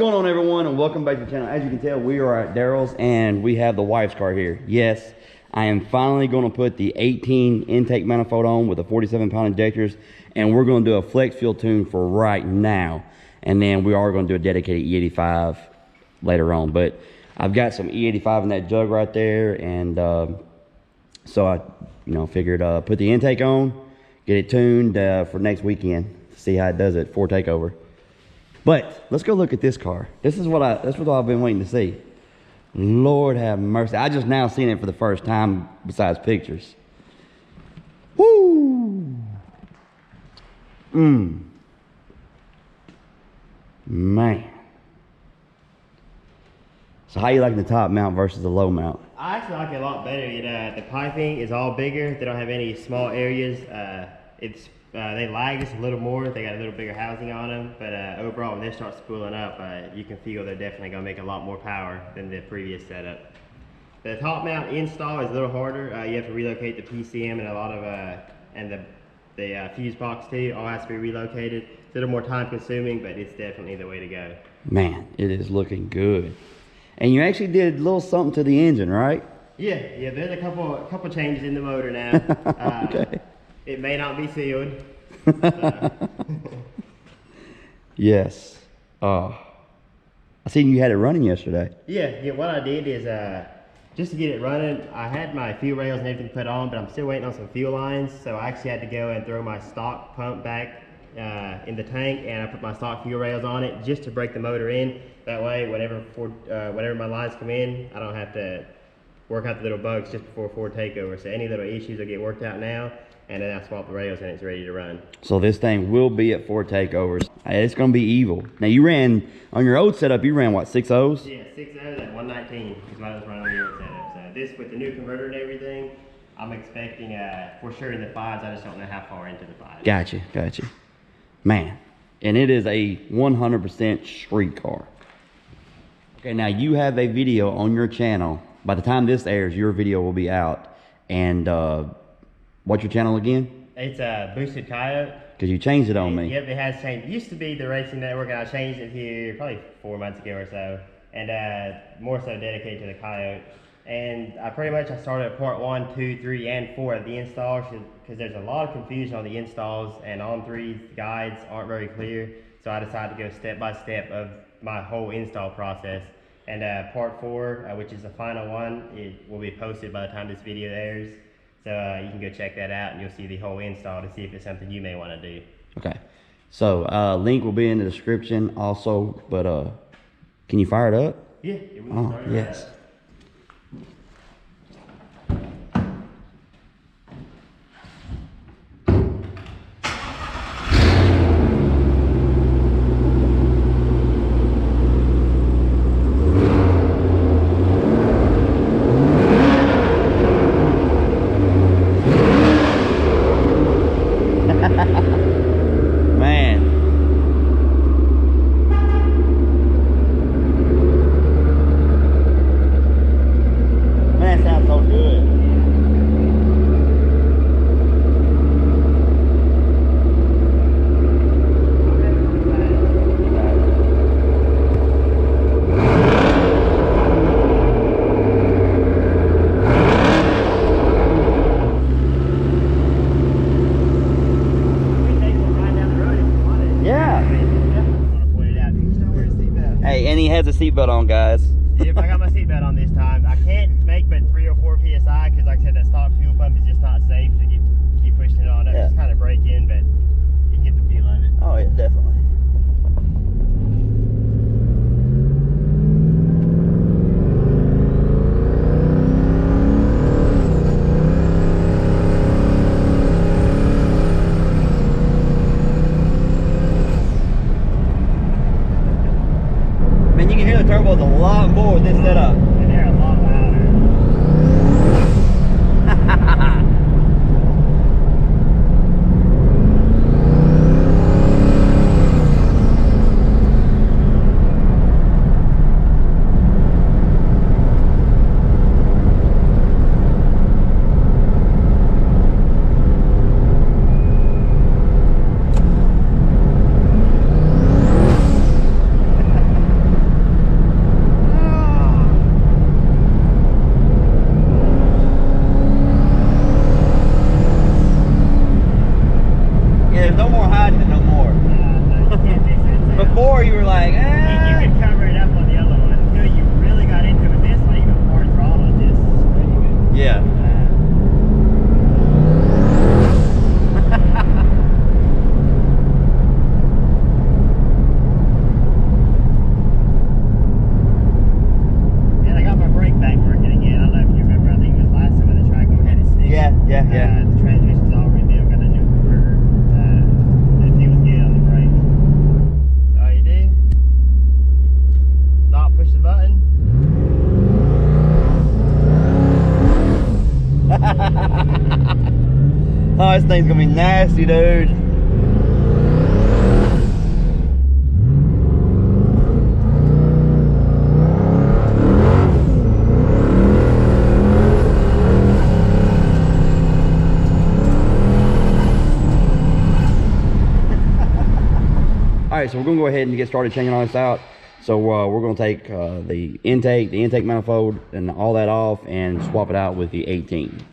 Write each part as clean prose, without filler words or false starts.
going on, everyone, and welcome back to the channel. As you can tell, we are at Daryle's and we have the wife's car here. Yes, I am finally going to put the 18 intake manifold on with the 47-pound injectors, and we're going to do a flex fuel tune for right now, and then we are going to do a dedicated E85 later on. But I've got some E85 in that jug right there, and so I figured put the intake on, get it tuned for next weekend, see how it does it for Takeover. But let's go look at this car. That's what I've been waiting to see. Lord have mercy. I just now seen it for the first time besides pictures. Woo! Man. So how you liking the top mount versus the low mount? I actually like it a lot better. The piping is all bigger. They don't have any small areas. They lag just a little more. They got a little bigger housing on them, but overall, when they start spooling up, you can feel they're definitely going to make a lot more power than the previous setup. The top mount install is a little harder. You have to relocate the PCM and a lot of the fuse box too. All has to be relocated. It's a little more time consuming, but it's definitely the way to go. Man, it is looking good. And you actually did a little something to the engine, right? Yeah. There's a couple changes in the motor now. Okay. It may not be sealed. Yes. I seen you had it running yesterday. Yeah. What I did is just to get it running, I had my fuel rails and everything put on, but I'm still waiting on some fuel lines. So I actually had to go and throw my stock pump back in the tank, and I put my stock fuel rails on it just to break the motor in. That way, whenever my lines come in, I don't have to work out the little bugs just before Ford Takeover. So any little issues will get worked out now, and then I swap the rails and it's ready to run. So this thing will be at Ford Takeovers. It's going to be evil. Now you ran, on your old setup, you ran what, 6 O's? Yeah, 6 O's at 119 is what I was running on the old setup. So this, with the new converter and everything, I'm expecting for sure in the 5s. I just don't know how far into the 5s. Gotcha. Man, and it is a 100% street car. Okay, now you have a video on your channel. By the time this airs, your video will be out. And what's your channel again? It's Boosted Coyote. Because you changed it on me. Yep, it has changed. It used to be the Racing Network, and I changed it here probably 4 months ago or so. And more so dedicated to the Coyote. And I started part 1, 2, 3, and 4 of the installs, because there's a lot of confusion on the installs, and on 3's guides aren't very clear. So I decided to go step by step of my whole install process. And part 4, which is the final one, it will be posted by the time this video airs. So you can go check that out, and you'll see the whole install to see if it's something you may want to do. Okay. So link will be in the description also, but can you fire it up? Yeah. We can start it yes. up. Has a seatbelt on, guys. Yep, I got my seatbelt on this time. I can't make but 3 or 4 psi because, like I said, that stock fuel pump is just not safe to keep pushing it on. It's kind of break in, but you can get the feel of it. Oh yeah, definitely. Man, you can hear the turbos a lot more with this setup. And they're a lot louder. Yeah. And I got my brake back working again. I don't know if you remember. I think it was last time when the Dragway had it stick. Yeah. The transmission's all rebuilt. Got a new converter. The fuel's good on the brakes. All you do, stop, push the button. Oh, this thing's gonna be nasty, dude. All right, so we're gonna go ahead and get started changing all this out. So we're gonna take the intake manifold and all that off and swap it out with the 18.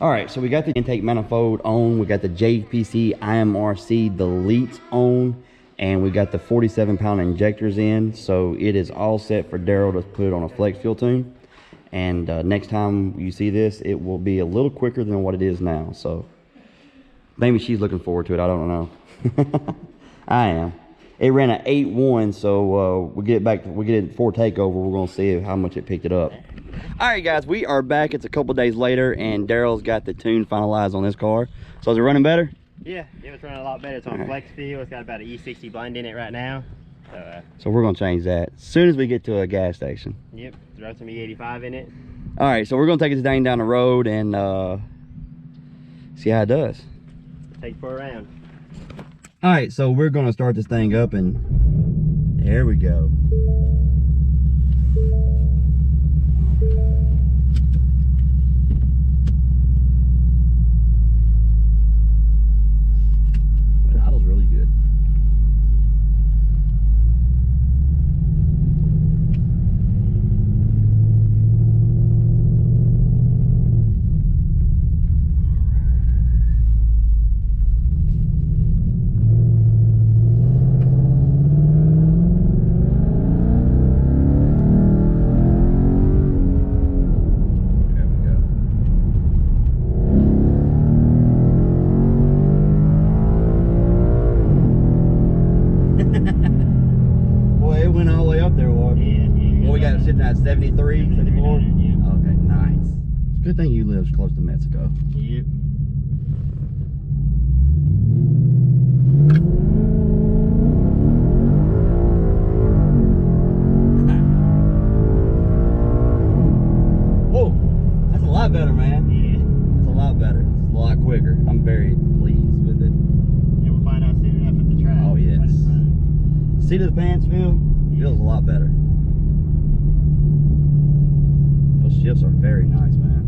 All right, so we got the intake manifold on, we got the JPC IMRC deletes on, and we got the 47-pound injectors in, so it is all set for Daryle to put on a flex fuel tune. And next time you see this, it will be a little quicker than what it is now. So maybe she's looking forward to it, I don't know. I am. It ran an 8.1, so we get it for takeover. We're gonna see how much it picked it up. All right, guys, we are back. It's a couple days later, and Daryle's got the tune finalized on this car. So is it running better? Yeah, it's running a lot better. It's on flex fuel. It's got about an E60 blend in it right now. So we're gonna change that as soon as we get to a gas station. Yep, throw some E85 in it. All right, so we're gonna take this thing down the road and see how it does. Take it for a round. All right, so we're gonna start this thing up, and there we go. The idle's really good. it went all the way up there, War. Yeah. Well, we got it sitting at 73, 74? Yeah. Okay, nice. It's a good thing you live close to Mexico. Yep. Whoa, that's a lot better, man. Yeah. It's a lot better. It's a lot quicker. I'm very pleased with it. And we'll find out soon enough at the track. Oh, yes. When it's running. Seat of the pants feels a lot better. Those shifts are very nice, man.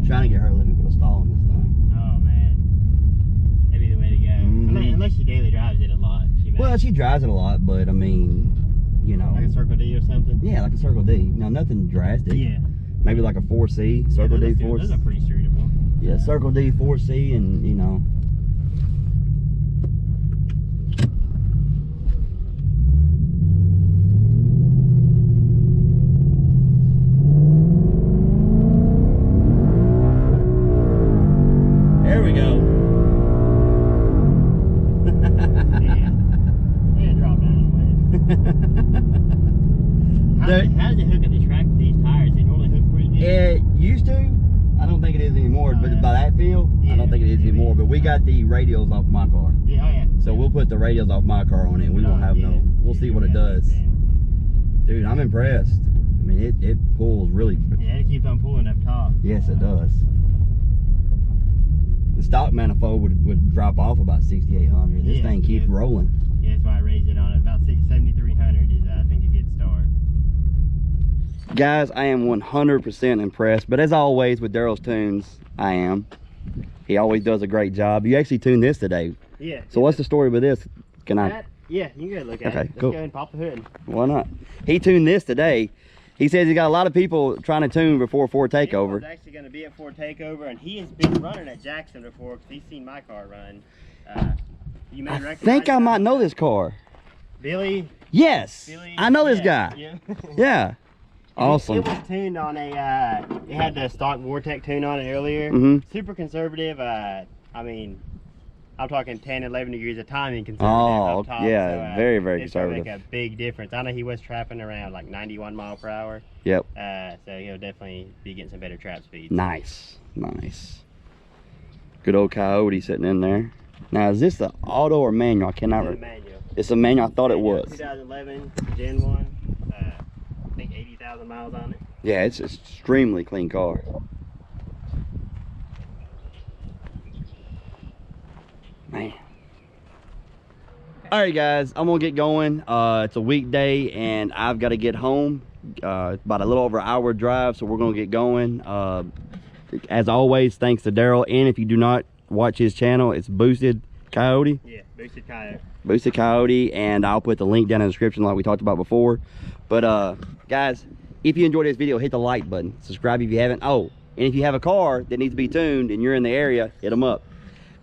Trying to get her to let me put a stall in this thing. Oh man, that'd be the way to go. Unless she daily drives it a lot. Well, she drives it a lot, but I mean, you know. Like a Circle D or something? Yeah, like a Circle D. No, nothing drastic. Yeah. Maybe like a 4C, Circle D 4C. Those are pretty suitable. Yeah, Circle D 4C, and you know. There we go. Yeah, drop down how does it hook at the track with these tires? They normally hook pretty good. It used to. I don't think it is anymore, but by that feel, I don't think it is anymore. But we got the radials off my car. Yeah, oh yeah. So we'll put the radials off my car on it. We won't have no. We'll see what it does. Dude, I'm impressed. I mean, it pulls really. Yeah, it keeps on pulling up top. Yes, it does. The stock manifold would drop off about 6,800. This thing keeps rolling. Yeah, that's why I raised it on it. About 7,300 is, I think, a good start. Guys, I am 100% impressed. But as always with Daryl's tunes, I am. He always does a great job. You actually tuned this today. Yeah. So what's the story with this? Can I? Yeah, you can go look at it. Okay, Let's cool. go ahead and pop the hood. Why not? He tuned this today. He says he got a lot of people trying to tune before Ford Takeover. He's actually going to be at Ford Takeover, and he has been running at Jackson before because he's seen my car run. You may I think I might know this car. Billy? Yes, Billy? I know this guy. Yeah. Yeah, awesome. It was tuned on a, it had the stock Vortec tune on it earlier. Super conservative. I mean, I'm talking 10, 11 degrees of timing conservative up top. Yeah, so, very, very it's gonna conservative. make a big difference. I know he was trapping around like 91 mile per hour. Yep. So he'll definitely be getting some better trap speeds. Nice, nice. Good old Coyote sitting in there. Now, is this the auto or manual? I cannot remember. Manual. It's a manual. I thought it was. 2011 Gen 1. I think 80,000 miles on it. Yeah, it's an extremely clean car. Man. All right, guys, I'm gonna get going. It's a weekday and I've got to get home. About a little over an hour drive, so we're gonna get going. As always, thanks to Daryle. And if you do not watch his channel, it's Boosted Coyote. Yeah, Boosted Coyote. Boosted Coyote, and I'll put the link down in the description like we talked about before. But guys, if you enjoyed this video, hit the like button, subscribe if you haven't. Oh, and if you have a car that needs to be tuned and you're in the area, hit them up.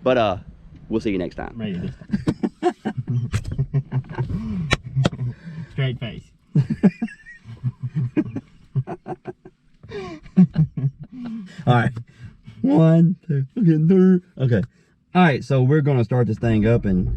But we'll see you next time. Ready this time. Straight face. All right, 1, 2, okay, 3. Okay, all right, so we're gonna start this thing up and